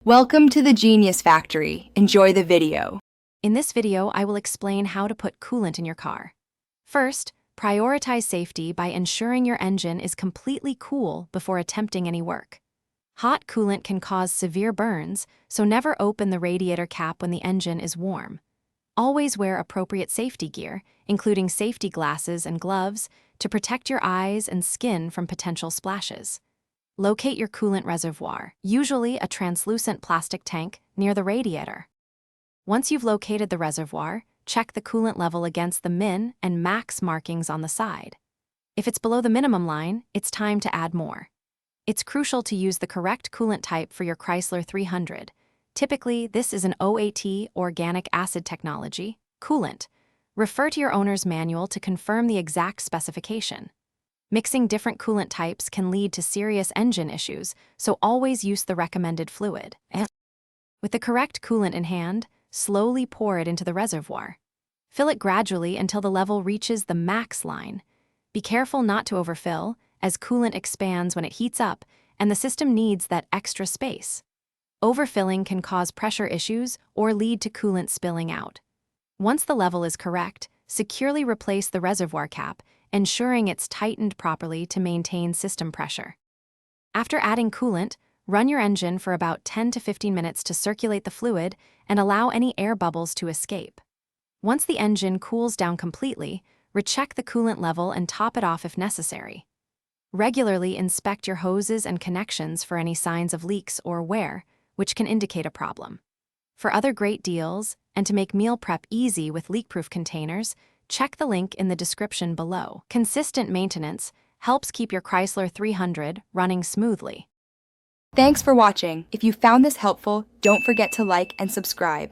Welcome to the Genius Factory. Enjoy the video. In this video, I will explain how to put coolant in your car. First, prioritize safety by ensuring your engine is completely cool before attempting any work. Hot coolant can cause severe burns, so never open the radiator cap when the engine is warm. Always wear appropriate safety gear, including safety glasses and gloves, to protect your eyes and skin from potential splashes. Locate your coolant reservoir, usually a translucent plastic tank, near the radiator. Once you've located the reservoir, check the coolant level against the min and max markings on the side. If it's below the minimum line, it's time to add more. It's crucial to use the correct coolant type for your Chrysler 300. Typically, this is an OAT organic acid technology coolant. Refer to your owner's manual to confirm the exact specification. Mixing different coolant types can lead to serious engine issues, so always use the recommended fluid. With the correct coolant in hand, slowly pour it into the reservoir. Fill it gradually until the level reaches the max line. Be careful not to overfill, as coolant expands when it heats up, and the system needs that extra space. Overfilling can cause pressure issues or lead to coolant spilling out. Once the level is correct, securely replace the reservoir cap, ensuring it's tightened properly to maintain system pressure. After adding coolant, run your engine for about 10 to 15 minutes to circulate the fluid and allow any air bubbles to escape. Once the engine cools down completely, recheck the coolant level and top it off if necessary. Regularly inspect your hoses and connections for any signs of leaks or wear, which can indicate a problem. For other great deals, and to make meal prep easy with leak-proof containers, check the link in the description below. Consistent maintenance helps keep your Chrysler 300 running smoothly. Thanks for watching. If you found this helpful, don't forget to like and subscribe.